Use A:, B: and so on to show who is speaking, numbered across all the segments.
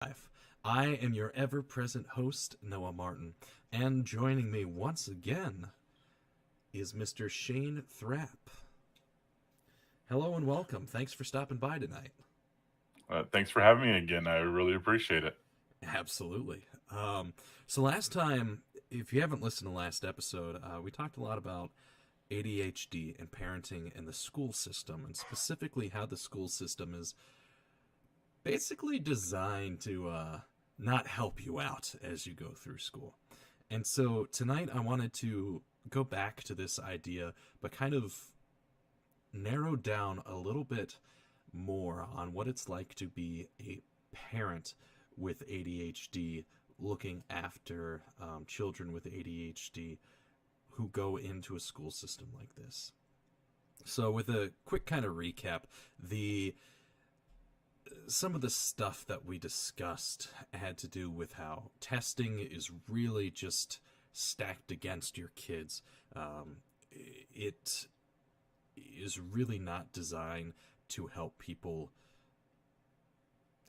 A: Life. I am your ever present host, Noah Martin, and joining me once again is Mr. Shane Thrapp. Hello and welcome. Thanks for stopping by tonight.
B: Thanks for having me again. I really appreciate it.
A: Absolutely. So, last time, if you haven't listened to last episode, we talked a lot about ADHD and parenting and the school system, and specifically how the school system is basically designed to not help you out as you go through school. And so tonight I wanted to go back to this idea, but kind of narrow down a little bit more on what it's like to be a parent with ADHD, looking after children with ADHD who go into a school system like this. So, with a quick kind of recap, the some of the stuff that we discussed had to do with how testing is really just stacked against your kids. It is really not designed to help people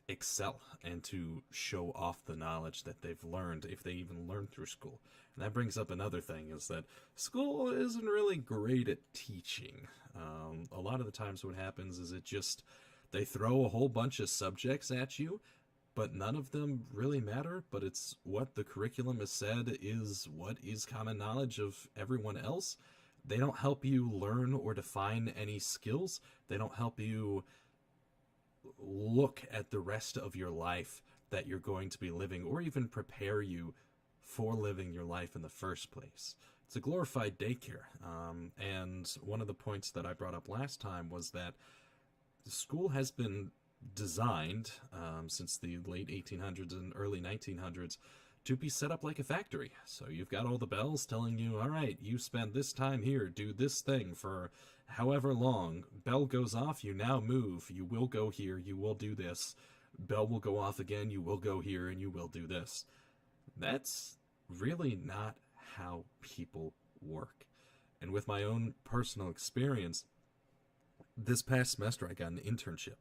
A: excel and to show off the knowledge that they've learned if they even learn through school. And that brings up another thing is that school isn't really great at teaching. A lot of the times what happens is it just they throw a whole bunch of subjects at you, but none of them really matter. But it's what the curriculum has said is what is common knowledge of everyone else. They don't help you learn or define any skills. They don't help you look at the rest of your life that you're going to be living or even prepare you for living your life in the first place. It's a glorified daycare. And one of the points that I brought up last time was that the school has been designed since the late 1800s and early 1900s to be set up like a factory. So you've got all the bells telling you, all right, you spend this time here, do this thing for however long. Bell goes off, you now move. You will go here, you will do this. Bell will go off again, you will go here, and you will do this. That's really not how people work. And with my own personal experience, this past semester I got an internship,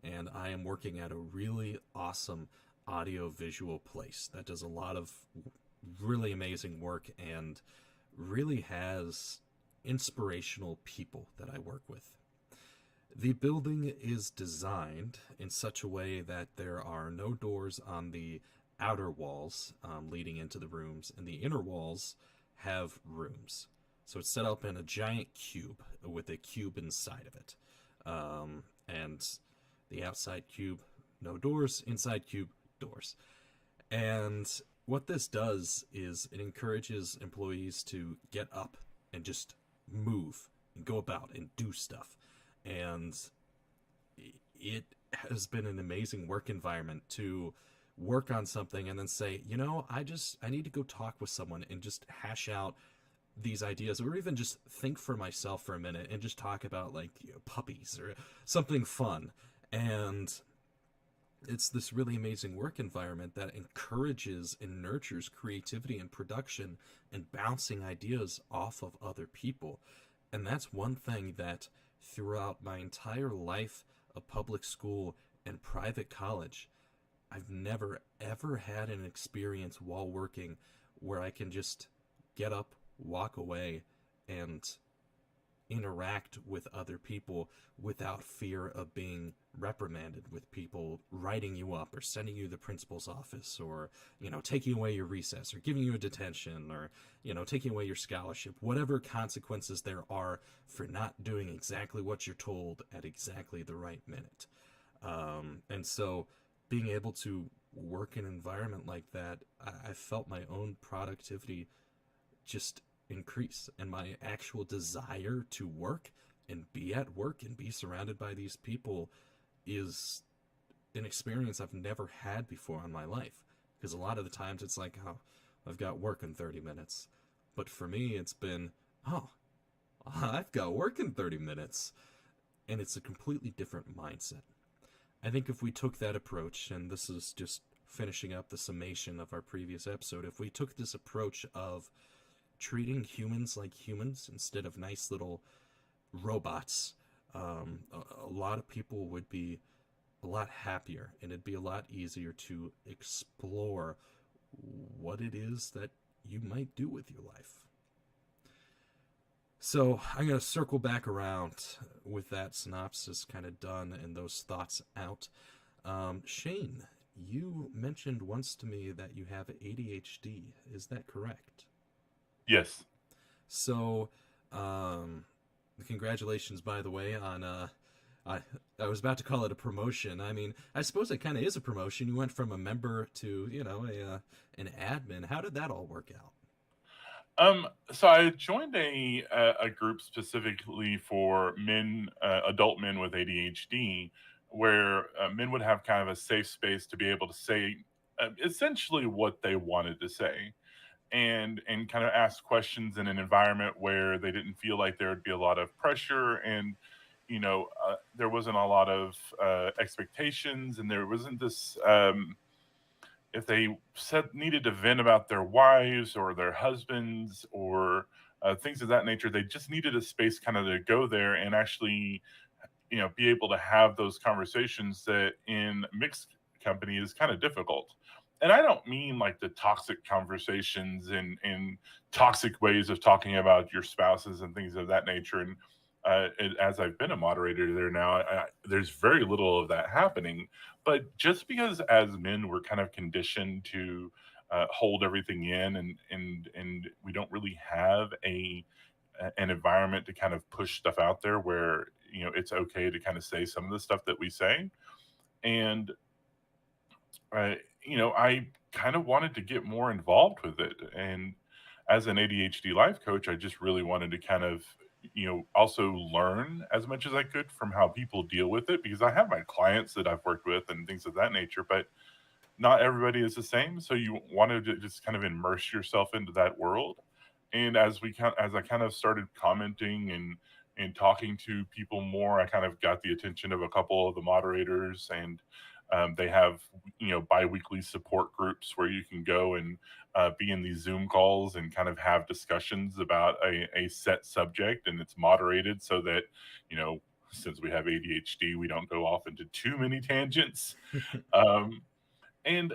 A: and I am working at a really awesome audio visual place that does a lot of really amazing work and really has inspirational people that I work with. The building is designed in such a way that there are no doors on the outer walls leading into the rooms, and the inner walls have rooms. So it's set up in a giant cube with a cube inside of it. And the outside cube, no doors, inside cube, doors. And what this does is it encourages employees to get up and just move and go about and do stuff. And it has been an amazing work environment to work on something and then say, I need to go talk with someone and just hash out these ideas, or even just think for myself for a minute and just talk about puppies or something fun. And it's this really amazing work environment that encourages and nurtures creativity and production and bouncing ideas off of other people. And that's one thing that throughout my entire life of public school and private college, I've never ever had an experience while working where I can just get up, walk away, and interact with other people without fear of being reprimanded, with people writing you up or sending you to the principal's office, or taking away your recess or giving you a detention, or taking away your scholarship, whatever consequences there are for not doing exactly what you're told at exactly the right minute. And so being able to work in an environment like that, I felt my own productivity just increase, and my actual desire to work and be at work and be surrounded by these people is an experience I've never had before in my life. Because a lot of the times it's like, oh, I've got work in 30 minutes. But for me, it's been, oh, I've got work in 30 minutes. And it's a completely different mindset. I think if we took that approach, and this is just finishing up the summation of our previous episode, if we took this approach of treating humans like humans instead of nice little robots, a lot of people would be a lot happier, and it'd be a lot easier to explore what it is that you might do with your life. So I'm going to circle back around with that synopsis kind of done and those thoughts out. Shane, you mentioned once to me that you have ADHD. Is that correct?
B: Yes.
A: So, um, congratulations, by the way, on I I was about to call it a promotion. I mean, I suppose it kind of is a promotion. You went from a member to a an admin. How did that all work out?
B: So I joined a group specifically for men, adult men with ADHD, where men would have kind of a safe space to be able to say essentially what they wanted to say, and kind of ask questions in an environment where they didn't feel like there would be a lot of pressure, and there wasn't a lot of expectations, and there wasn't this. If they said needed to vent about their wives or their husbands or things of that nature, they just needed a space kind of to go there and actually, be able to have those conversations that in mixed company is kind of difficult. And I don't mean like the toxic conversations and toxic ways of talking about your spouses and things of that nature. And as I've been a moderator there now, there's very little of that happening. But just because as men we're kind of conditioned to hold everything in, and we don't really have an environment to kind of push stuff out there where it's okay to kind of say some of the stuff that we say. And I kind of wanted to get more involved with it. And as an ADHD life coach, I just really wanted to kind of, also learn as much as I could from how people deal with it, because I have my clients that I've worked with and things of that nature, but not everybody is the same. So you wanted to just kind of immerse yourself into that world. And as I kind of started commenting and talking to people more, I kind of got the attention of a couple of the moderators, and they have biweekly support groups where you can go and be in these Zoom calls and kind of have discussions about a set subject, and it's moderated so that since we have ADHD, we don't go off into too many tangents. Um, and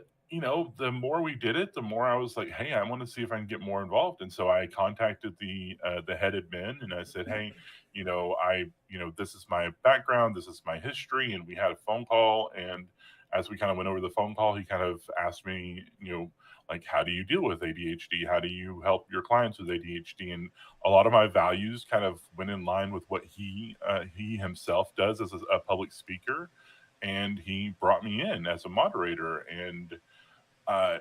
B: the more we did it, the more I was like, hey, I want to see if I can get more involved. And so I contacted the head admin, and I said, hey, this is my background, this is my history, and we had a phone call. And as we kind of went over the phone call, he kind of asked me, like, how do you deal with ADHD? How do you help your clients with ADHD? And a lot of my values kind of went in line with what he himself does as a public speaker, and he brought me in as a moderator. And uh,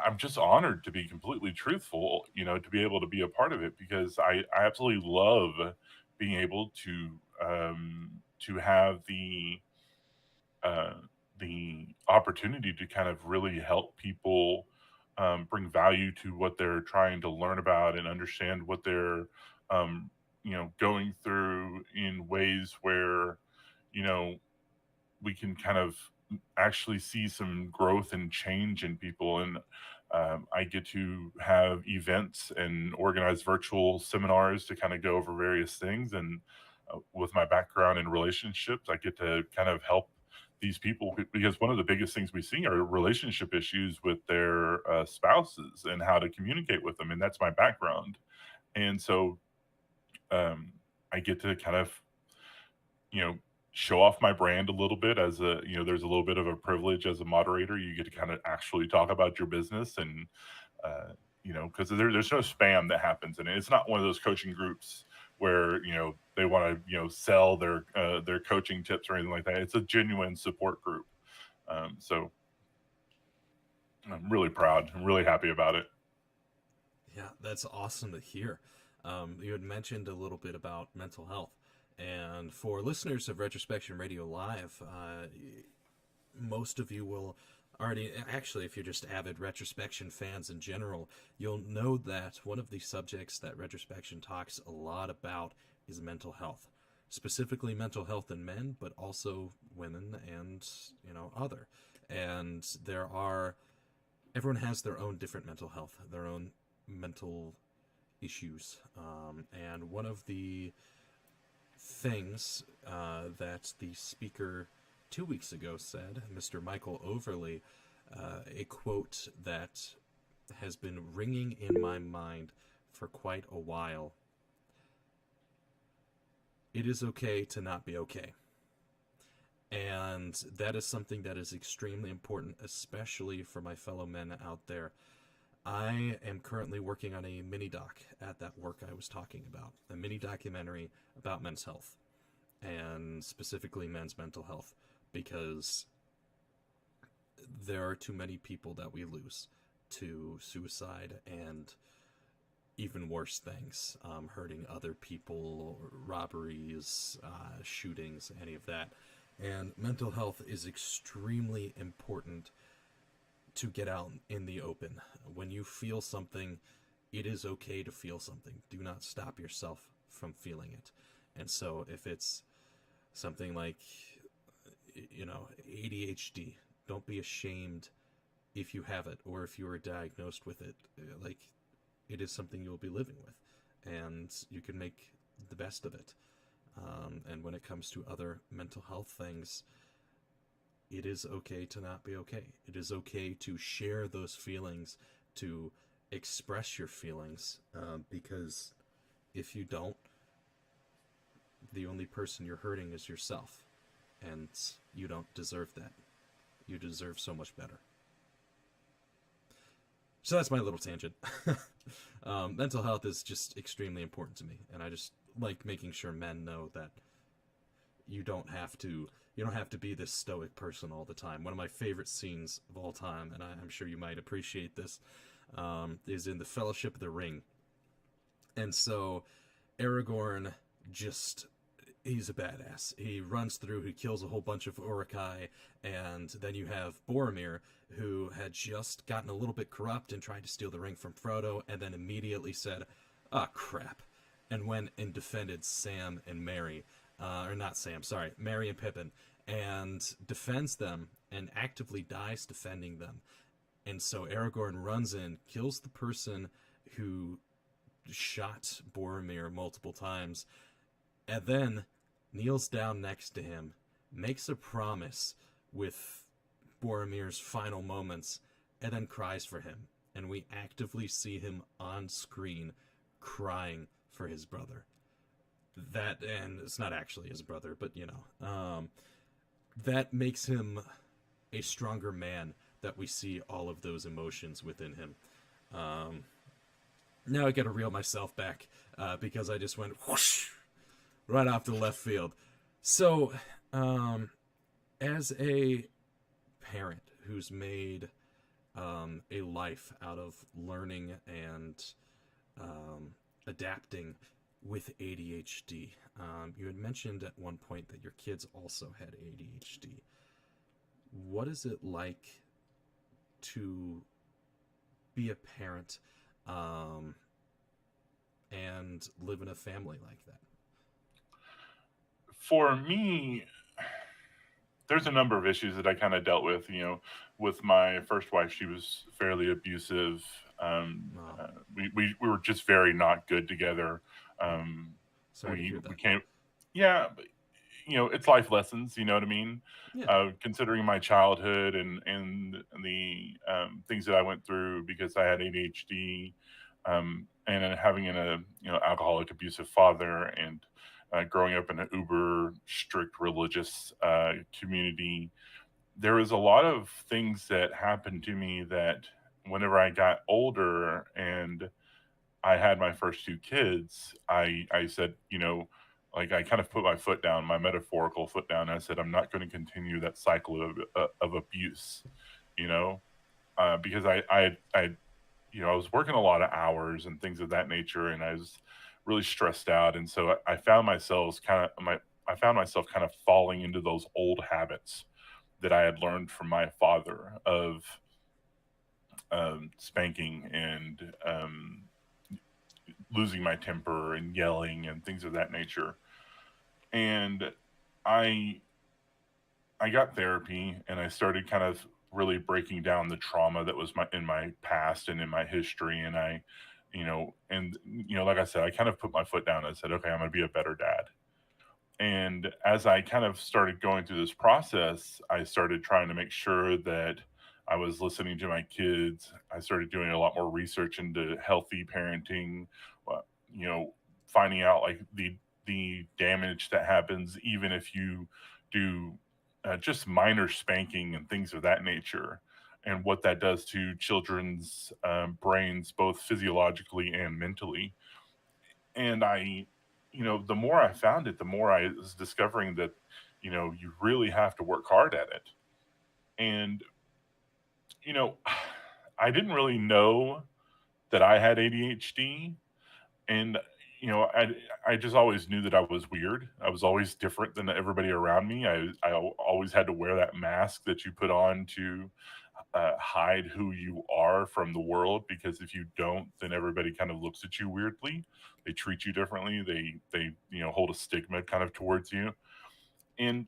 B: I'm just honored, to be completely truthful, to be able to be a part of it, because I absolutely love being able to have uh, the opportunity to kind of really help people bring value to what they're trying to learn about and understand what they're going through in ways where you know we can kind of actually see some growth and change in people. And I get to have events and organize virtual seminars to kind of go over various things. And with my background in relationships, I get to kind of help these people, because one of the biggest things we see are relationship issues with their spouses and how to communicate with them. And that's my background. And so um, I get to kind of, you know, show off my brand a little bit as there's a little bit of a privilege as a moderator. You get to kind of actually talk about your business, and uh, because there's no spam that happens in it. It's not one of those coaching groups where they want to sell their coaching tips or anything like that. It's a genuine support group. So I'm really proud. I'm really happy about it.
A: Yeah, that's awesome to hear. You had mentioned a little bit about mental health. And for listeners of Retrospection Radio Live, most of you will already, actually, if you're just avid retrospection fans in general, you'll know that one of the subjects that retrospection talks a lot about is mental health. Specifically mental health in men, but also women and, other. And everyone has their own different mental health, their own mental issues. And one of the things that the speaker 2 weeks ago said, Mr. Michael Overly, a quote that has been ringing in my mind for quite a while. It is okay to not be okay. And that is something that is extremely important, especially for my fellow men out there. I am currently working on a mini doc at that work I was talking about, a mini documentary about men's health, and specifically men's mental health, because there are too many people that we lose to suicide and even worse things, hurting other people, robberies, shootings, any of that. And mental health is extremely important to get out in the open. When you feel something, it is okay to feel something. Do not stop yourself from feeling it. And so if it's something like, ADHD, don't be ashamed if you have it or if you are diagnosed with it. Like, it is something you'll be living with, and you can make the best of it. And when it comes to other mental health things, it is okay to not be okay. It is okay to share those feelings, to express your feelings, because if you don't, the only person you're hurting is yourself, and you don't deserve that. You deserve so much better. So that's my little tangent. Mental health is just extremely important to me, and I just like making sure men know that you don't have to be this stoic person all the time. One of my favorite scenes of all time, and I'm sure you might appreciate this, is in the Fellowship of the Ring. And so Aragorn he's a badass. He runs through, he kills a whole bunch of Uruk-hai, and then you have Boromir, who had just gotten a little bit corrupt and tried to steal the ring from Frodo, and then immediately said, "Ah, crap," and went and defended Sam and Merry, Merry and Pippin, and defends them, and actively dies defending them. And so Aragorn runs in, kills the person who shot Boromir multiple times, and then kneels down next to him, makes a promise with Boromir's final moments, and then cries for him. And we actively see him on screen crying for his brother. And it's not actually his brother, but that makes him a stronger man, that we see all of those emotions within him. Now I gotta reel myself back, because I just went whoosh right off the left field. So, as a parent who's made a life out of learning and adapting with ADHD, you had mentioned at one point that your kids also had ADHD. What is it like to be a parent and live in a family like that?
B: For me, there's a number of issues that I kind of dealt with. With my first wife, she was fairly abusive.
A: Wow.
B: We were just very not good together.
A: Sorry to hear that.
B: We came, yeah, but, it's life lessons. You know what I mean?
A: Yeah.
B: Considering my childhood and the things that I went through because I had ADHD, and then having a alcoholic, abusive father, and growing up in an uber strict religious community, there was a lot of things that happened to me that whenever I got older and I had my first two kids, I said, like I kind of put my foot down, my metaphorical foot down. And I said, I'm not going to continue that cycle of abuse, because I was working a lot of hours and things of that nature, and I was really stressed out, and so I found myself kind of falling into those old habits that I had learned from my father of spanking and losing my temper and yelling and things of that nature. And I got therapy, and I started kind of really breaking down the trauma that was in my past and in my history. And like I said, I kind of put my foot down and said, okay, I'm going to be a better dad. And as I kind of started going through this process, I started trying to make sure that I was listening to my kids. I started doing a lot more research into healthy parenting, you know, finding out like the damage that happens even if you do just minor spanking and things of that nature, and what that does to children's brains, both physiologically and mentally. And the more I found it, the more I was discovering that, you really have to work hard at it. And, you know, I didn't really know that I had ADHD. And, I just always knew that I was weird. I was always different than everybody around me. Always had to wear that mask that you put on to hide who you are from the world, because if you don't, then everybody kind of looks at you weirdly. They treat you differently. They hold a stigma kind of towards you. And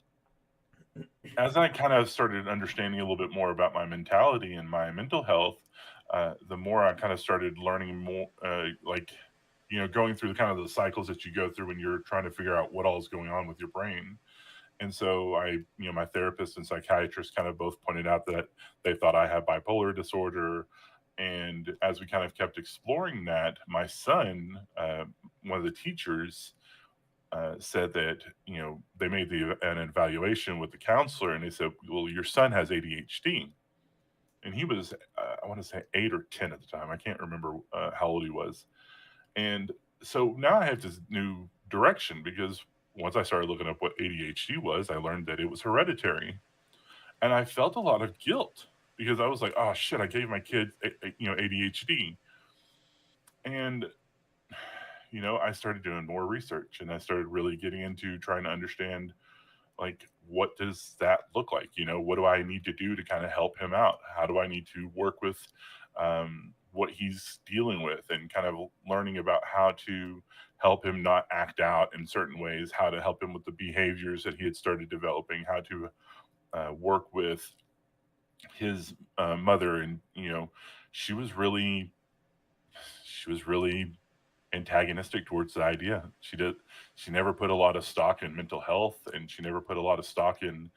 B: as I kind of started understanding a little bit more about my mentality and my mental health, the more I kind of started learning more, like, going through the kind of the cycles that you go through when you're trying to figure out what all is going on with your brain. And so my therapist and psychiatrist kind of both pointed out that they thought I had bipolar disorder. And as we kind of kept exploring that, my son, one of the teachers, said that, they made an evaluation with the counselor, and they said, well, your son has ADHD. And he was, I want to say 8 or 10 at the time. I can't remember how old he was. And so now I have this new direction, because once I started looking up what ADHD was, I learned that it was hereditary. And I felt a lot of guilt because I was like, oh shit, I gave my kid, ADHD. And, I started doing more research, and I started really getting into trying to understand, like, what does that look like? What do I need to do to kind of help him out? How do I need to work with what he's dealing with, and kind of learning about how to help him not act out in certain ways, how to help him with the behaviors that he had started developing, how to work with his mother. And she was really she was really antagonistic towards the idea. She never put a lot of stock in mental health, and she never put a lot of stock in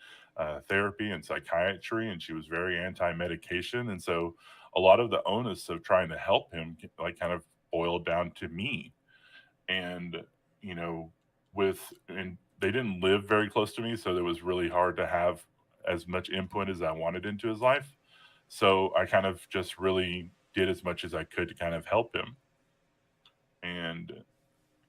B: therapy and psychiatry, and she was very anti-medication. And so a lot of the onus of trying to help him, like, kind of boiled down to me. And you know and they didn't live very close to me, so it was really hard to have as much input as I wanted into his life. So I kind of just really did as much as I could to kind of help him. And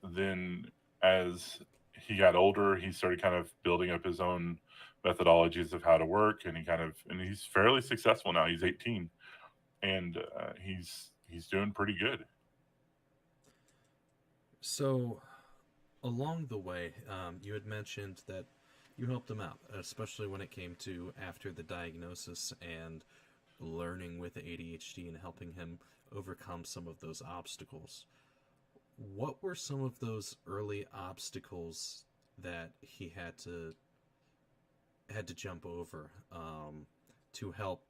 B: then as he got older, he started kind of building up his own methodologies of how to work, and he's fairly successful now. He's 18, and he's doing pretty good.
A: So, along the way, you had mentioned that you helped him out, especially when it came to after the diagnosis and learning with ADHD and helping him overcome some of those obstacles. What were some of those early obstacles that he had to jump over to help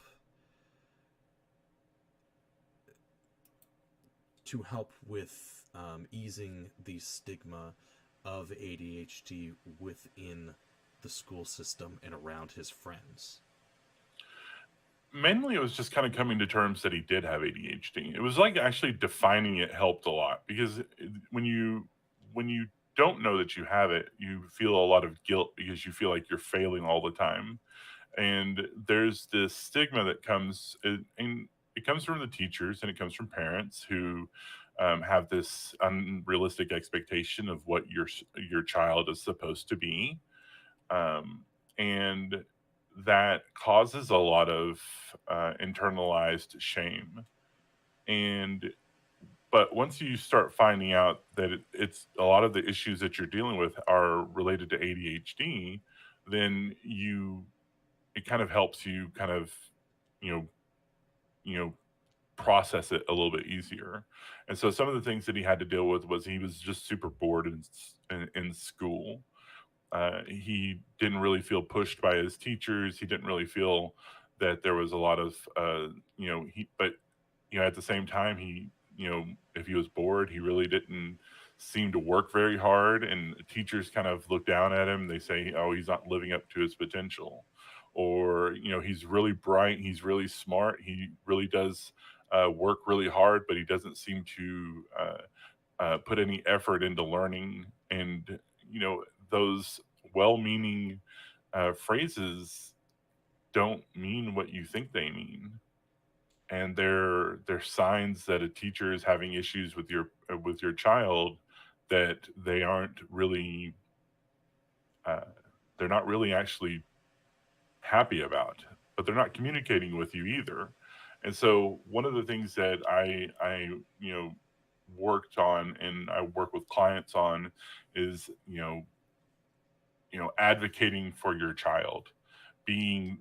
A: with easing the stigma of ADHD within the school system and around his friends?
B: Mainly, it was just kind of coming to terms that he did have ADHD. It was like actually defining it helped a lot, because when you don't know that you have it, you feel a lot of guilt because you feel like you're failing all the time. And there's this stigma that and it comes from the teachers, and it comes from parents who have this unrealistic expectation of what your child is supposed to be. And that causes a lot of internalized shame. And but once you start finding out that it's a lot of the issues that you're dealing with are related to ADHD, then it kind of helps you kind of, you know you know process it a little bit easier. And so some of the things that he had to deal with was he was just super bored in school. He didn't really feel pushed by his teachers. He didn't really feel that there was a lot of, he, but, at the same time, if he was bored, he really didn't seem to work very hard, and teachers kind of look down at him. They say, "Oh, he's not living up to his potential," or he's really bright, he's really smart, he really does work really hard, but he doesn't seem to put any effort into learning. And those well-meaning phrases don't mean what you think they mean, and they're signs that a teacher is having issues with your child, that they aren't really uh, they're not really actually happy about, but they're not communicating with you either. And so one of the things that I worked on, and I work with clients on, is advocating for your child, being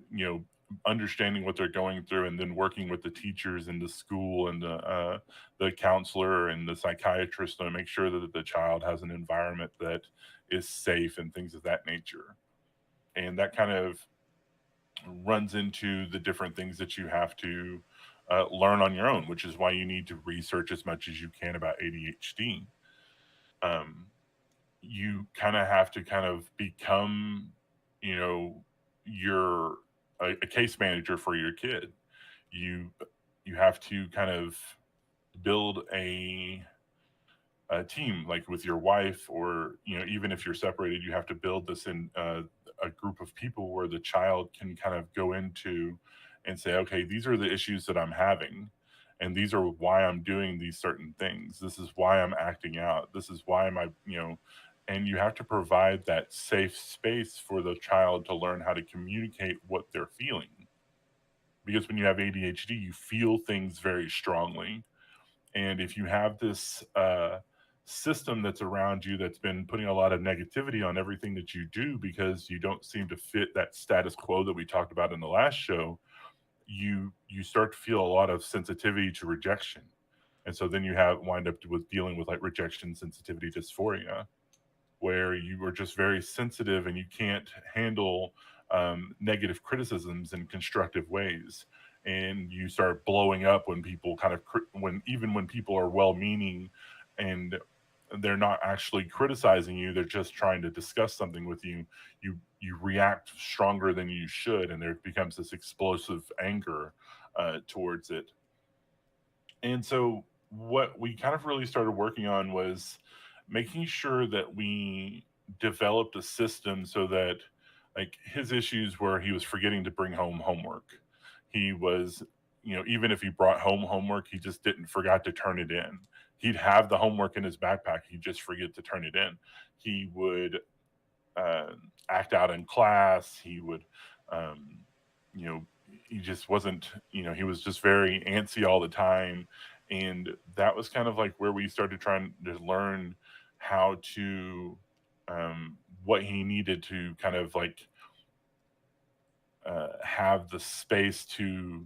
B: understanding what they're going through, and then working with the teachers in the school and the counselor and the psychiatrist to make sure that the child has an environment that is safe and things of that nature. And that kind of runs into the different things that you have to learn on your own, which is why you need to research as much as you can about ADHD. Um, you kind of have to kind of become, you know, your a case manager for your kid. You you have to kind of build a team, like with your wife, or even if you're separated, you have to build this in a group of people where the child can kind of go into and say, okay, these are the issues that I'm having, and these are why I'm doing these certain things, this is why I'm acting out, this is why am I, and you have to provide that safe space for the child to learn how to communicate what they're feeling. Because when you have ADHD, you feel things very strongly, and if you have this system that's around you that's been putting a lot of negativity on everything that you do, because you don't seem to fit that status quo that we talked about in the last show, you start to feel a lot of sensitivity to rejection. And so then you have wind up with dealing with like rejection sensitivity dysphoria, where you are just very sensitive and you can't handle negative criticisms in constructive ways, and you start blowing up when people kind of when people are well meaning, and they're not actually criticizing you, they're just trying to discuss something with you. You react stronger than you should, and there becomes this explosive anger towards it. And so what we kind of really started working on was making sure that we developed a system so that, like, his issues where he was forgetting to bring home homework. He was, even if he brought home homework, he just didn't forgot to turn it in. He'd have the homework in his backpack, he'd just forget to turn it in. He would uh, act out in class. He would, um, you know, he just wasn't, he was just very antsy all the time. And that was kind of like where we started trying to learn how to, what he needed to kind of like have the space to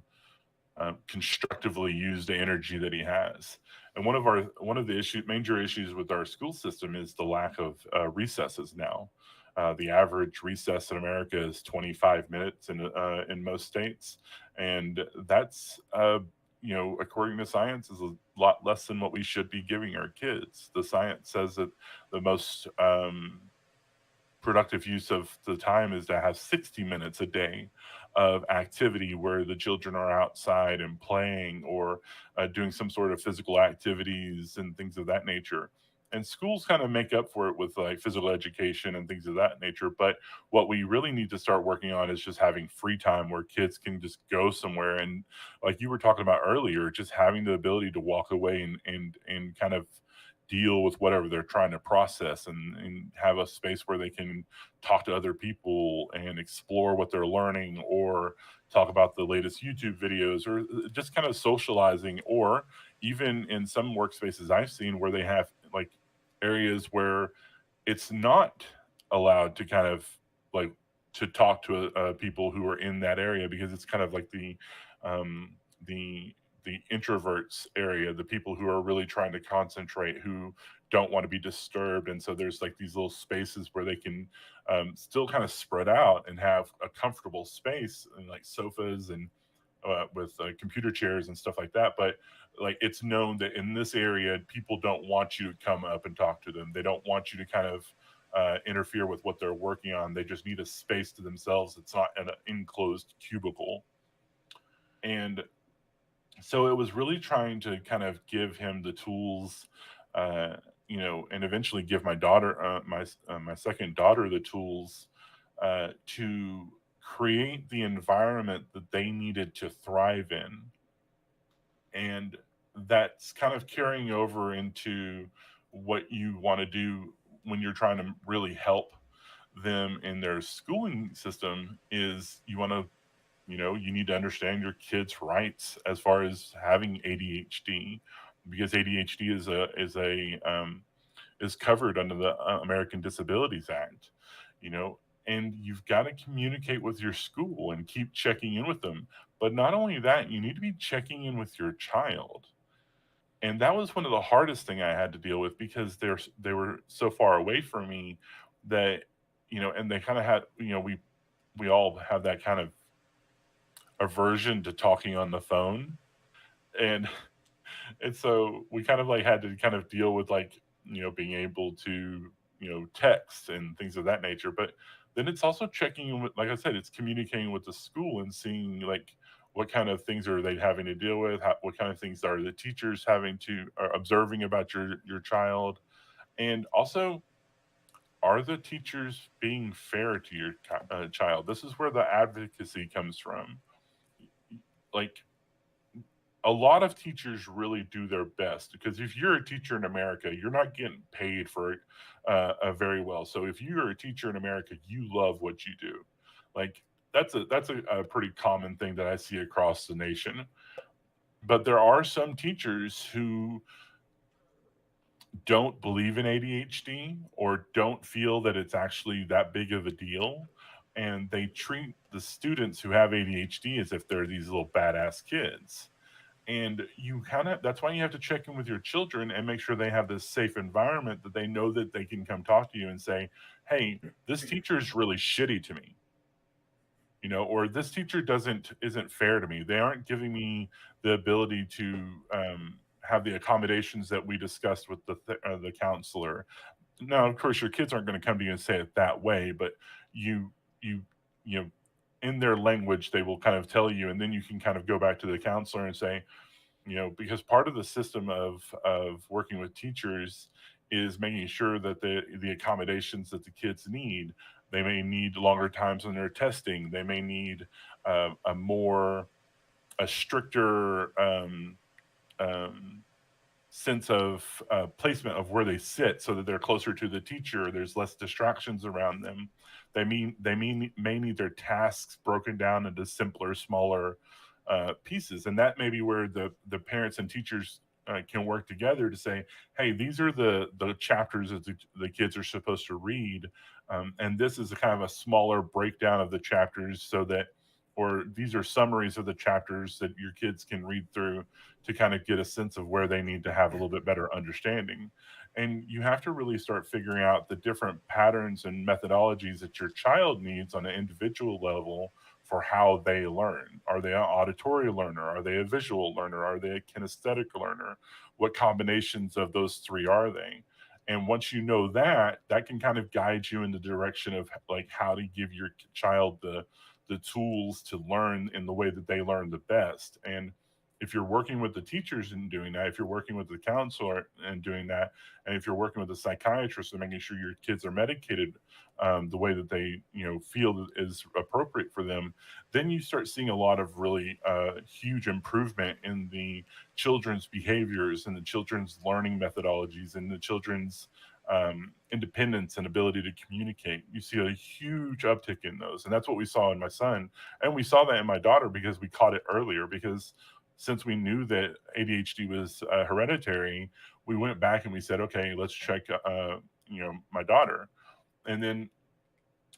B: constructively use the energy that he has. And one of the major issues with our school system is the lack of recesses now. The average recess in America is 25 minutes in most states, and that's according to science, is a lot less than what we should be giving our kids. The science says that the most productive use of the time is to have 60 minutes a day of activity where the children are outside and playing, or doing some sort of physical activities and things of that nature. And schools kind of make up for it with like physical education and things of that nature. But what we really need to start working on is just having free time where kids can just go somewhere. And like you were talking about earlier, just having the ability to walk away and kind of deal with whatever they're trying to process, and have a space where they can talk to other people and explore what they're learning, or talk about the latest YouTube videos, or just kind of socializing. Or even in some workspaces I've seen where they have like areas where it's not allowed to kind of like to talk to people who are in that area, because it's kind of like um, the the introverts area, the people who are really trying to concentrate, who don't want to be disturbed. And so there's like these little spaces where they can still kind of spread out and have a comfortable space, and like sofas and with computer chairs and stuff like that. But like it's known that in this area, people don't want you to come up and talk to them. They don't want you to kind of interfere with what they're working on. They just need a space to themselves. It's not an enclosed cubicle. And so it was really trying to kind of give him the tools, uh, and eventually give my daughter, my second daughter, the tools to create the environment that they needed to thrive in. And that's kind of carrying over into what you want to do when you're trying to really help them in their schooling system. Is you want to, you need to understand your kids' rights as far as having ADHD, because ADHD is covered under the American Disabilities Act, you know, and you've got to communicate with your school and keep checking in with them. But not only that, you need to be checking in with your child. And that was one of the hardest thing I had to deal with, because they were so far away from me that, and they kind of had, we all have that kind of aversion to talking on the phone. And and so we kind of like had to kind of deal with like, being able to, text and things of that nature. But then it's also checking in with, like I said, it's communicating with the school and seeing like what kind of things are they having to deal with, what kind of things are the teachers having to are observing about your child, and also, are the teachers being fair to your child? This is where the advocacy comes from. Like, a lot of teachers really do their best, because if you're a teacher in America, you're not getting paid for it very well. So if you're a teacher in America, you love what you do. Like, that's a pretty common thing that I see across the nation. But there are some teachers who don't believe in ADHD or don't feel that it's actually that big of a deal. And they treat the students who have ADHD as if they're these little badass kids. And you kind of, that's why you have to check in with your children and make sure they have this safe environment that they know that they can come talk to you and say, hey, this teacher is really shitty to me, or this teacher isn't fair to me. They aren't giving me the ability to have the accommodations that we discussed with the counselor. Now, of course, your kids aren't going to come to you and say it that way, but you you you know in their language they will kind of tell you, and then you can kind of go back to the counselor and say, because part of the system of working with teachers is making sure that the accommodations that the kids need. They may need longer times on their testing. They may need a stricter um, sense of placement of where they sit, so that they're closer to the teacher. There's less distractions around them. May need their tasks broken down into simpler, smaller pieces, and that may be where the parents and teachers can work together to say, hey, these are the chapters that the kids are supposed to read, and this is a kind of a smaller breakdown of the chapters, so that, or these are summaries of the chapters that your kids can read through to kind of get a sense of where they need to have a little bit better understanding. And you have to really start figuring out the different patterns and methodologies that your child needs on an individual level for how they learn. Are they an auditory learner? Are they a visual learner? Are they a kinesthetic learner? What combinations of those three are they? And once you know that, that can kind of guide you in the direction of like how to give your child the tools to learn in the way that they learn the best. And if you're working with the teachers and doing that, if you're working with the counselor and doing that, and if you're working with a psychiatrist and making sure your kids are medicated the way that they feel is appropriate for them, then you start seeing a lot of really huge improvement in the children's behaviors and the children's learning methodologies and the children's independence and ability to communicate. You see a huge uptick in those, and that's what we saw in my son, and we saw that in my daughter because we caught it earlier. Because since we knew that ADHD was hereditary, we went back and we said, okay, let's check, my daughter, and then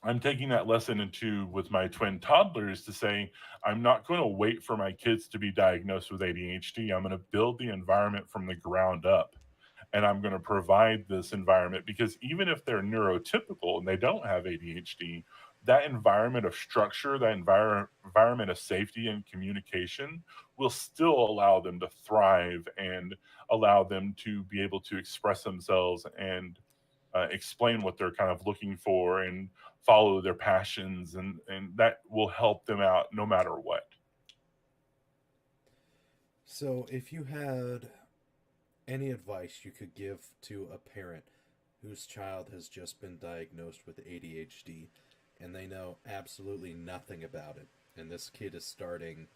B: I'm taking that lesson into with my twin toddlers to say, I'm not going to wait for my kids to be diagnosed with ADHD. I'm going to build the environment from the ground up, and I'm going to provide this environment, because even if they're neurotypical and they don't have ADHD, that environment of structure, that environment of safety and communication will still allow them to thrive and allow them to be able to express themselves and explain what they're kind of looking for and follow their passions, and that will help them out no matter what.
A: So, if you had any advice you could give to a parent whose child has just been diagnosed with ADHD and they know absolutely nothing about it, and this kid is starting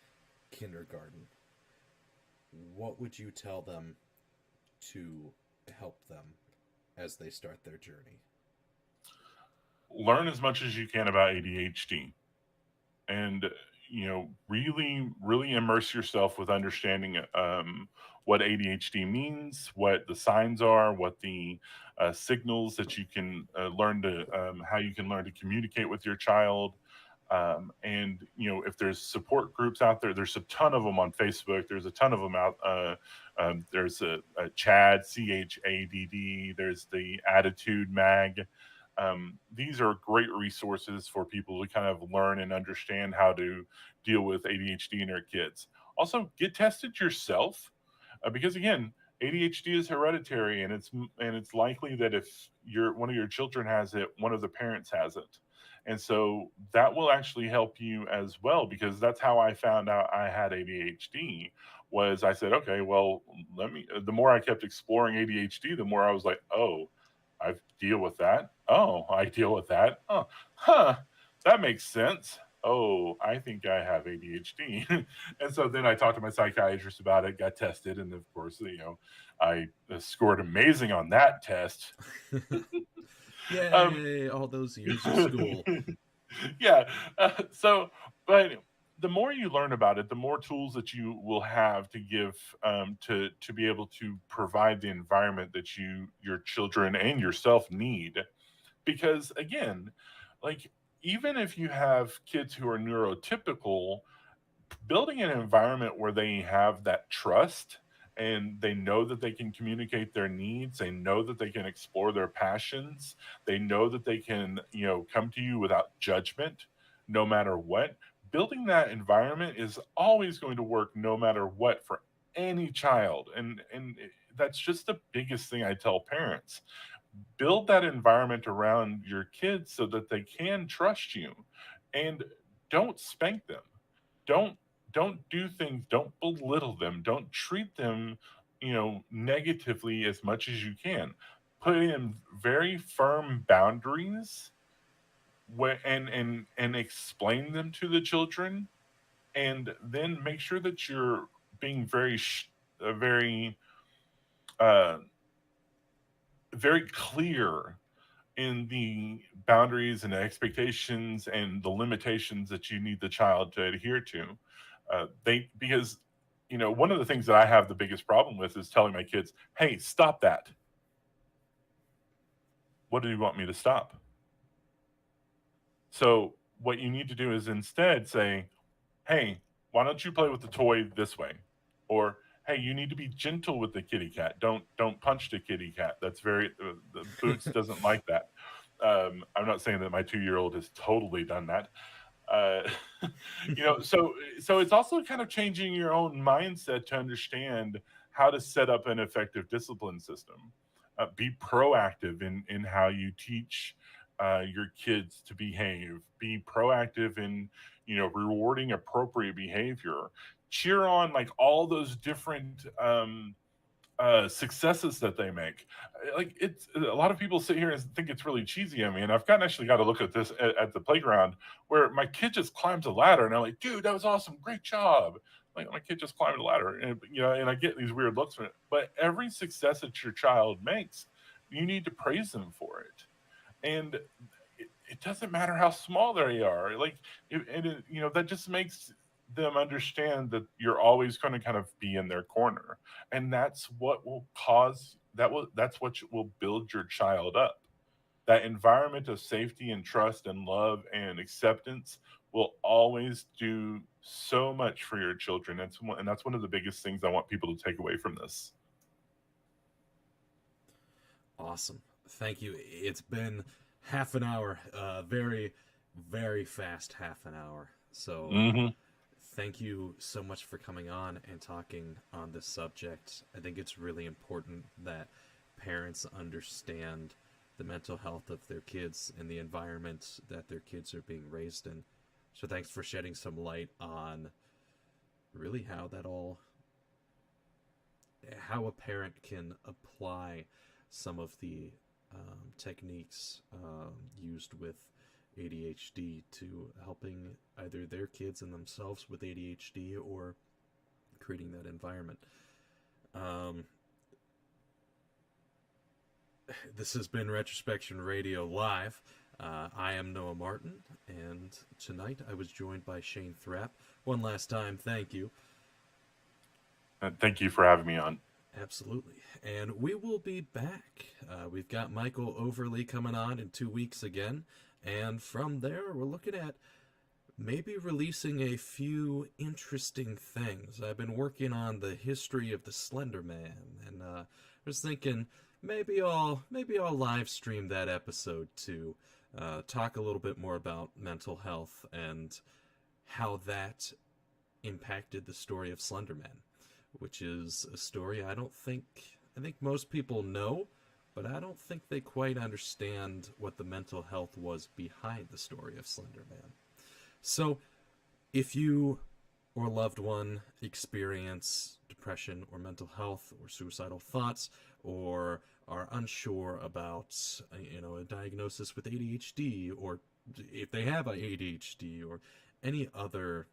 A: kindergarten, what would you tell them to help them as they start their journey?
B: Learn as much as you can about ADHD, and really immerse yourself with understanding what ADHD means, what the signs are, what the signals that you can learn to how you can learn to communicate with your child. And if there's support groups out there, there's a ton of them on Facebook. There's a ton of them out. There's a Chad, CHADD. There's the Attitude Mag. These are great resources for people to kind of learn and understand how to deal with ADHD in their kids. Also, get tested yourself, because again, ADHD is hereditary, and it's likely that if one of your children has it, one of the parents has it, and so that will actually help you as well. Because that's how I found out I had ADHD. Was I said, okay, well, let me. The more I kept exploring ADHD, the more I was like, oh, I deal with that. Oh, I deal with that. Oh, huh. That makes sense. Oh, I think I have ADHD. And so then I talked to my psychiatrist about it, got tested, and of course, I scored amazing on that test. Um,
A: Yay! All those years of school.
B: yeah. So, but the more you learn about it, the more tools that you will have to give to be able to provide the environment that your children and yourself need. Because again, like, even if you have kids who are neurotypical, building an environment where they have that trust and they know that they can communicate their needs, they know that they can explore their passions, they know that they can, come to you without judgment no matter what. Building that environment is always going to work no matter what for any child. And that's just the biggest thing I tell parents. Build that environment around your kids so that they can trust you, and don't spank them. Don't don't do things, don't belittle them, don't treat them negatively as much as you can. Put in very firm boundaries, and explain them to the children, and then make sure that you're being very uh very clear in the boundaries and the expectations and the limitations that you need the child to adhere to. They Because one of the things that I have the biggest problem with is telling my kids, "Hey, stop that. What do you want me to stop?" So what you need to do is instead say, "Hey, why don't you play with the toy this way?" Or, "Hey, you need to be gentle with the kitty cat. Don't punch the kitty cat. That's very the Boots doesn't like that." I'm not saying that my 2-year old has totally done that. Uh, so it's also kind of changing your own mindset to understand how to set up an effective discipline system. Be proactive in how you teach your kids to behave. Be proactive in rewarding appropriate behavior. Cheer on like all those different successes that they make. Like, it's a lot of people sit here and think it's really cheesy. I mean, I've gotten actually got to look at this at the playground where my kid just climbs a ladder, and I'm like, dude, that was awesome, great job. Like, my kid just climbed a ladder, and and I get these weird looks from it. But every success that your child makes, you need to praise them for it, and it doesn't matter how small they are. Like, that just makes them understand that you're always going to kind of be in their corner, and that's what will build your child up. That environment of safety and trust and love and acceptance will always do so much for your children. And that's one of the biggest things I want people to take away from this.
A: Awesome. Thank you. It's been half an hour. Very, very fast half an hour. So
B: Hmm.
A: thank you so much for coming on and talking on this subject. I think it's really important that parents understand the mental health of their kids and the environment that their kids are being raised in. So thanks for shedding some light on really how a parent can apply some of the techniques used with ADHD to helping either their kids and themselves with ADHD or creating that environment. Um, this has been Retrospection Radio Live. I am Noah Martin, and tonight I was joined by Shane Thrapp. One last time, thank you.
B: Thank you for having me on.
A: Absolutely. And we will be back. We've got Michael Overly coming on in 2 weeks again. And from there, we're looking at maybe releasing a few interesting things. I've been working on the history of the Slender Man, and I was thinking maybe I'll live stream that episode to talk a little bit more about mental health and how that impacted the story of Slender Man, which is a story I think most people know, but I don't think they quite understand what the mental health was behind the story of Slender Man. So, if you or a loved one experience depression or mental health or suicidal thoughts or are unsure about a diagnosis with ADHD, or if they have ADHD or any other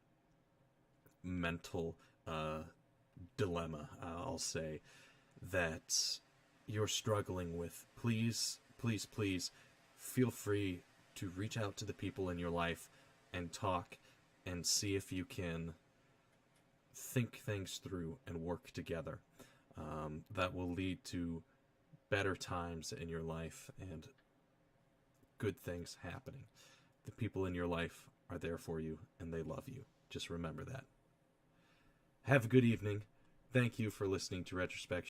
A: mental dilemma, I'll say, that you're struggling with, please, please, please feel free to reach out to the people in your life and talk and see if you can think things through and work together. That will lead to better times in your life and good things happening. The people in your life are there for you and they love you. Just remember that. Have a good evening. Thank you for listening to Retrospection.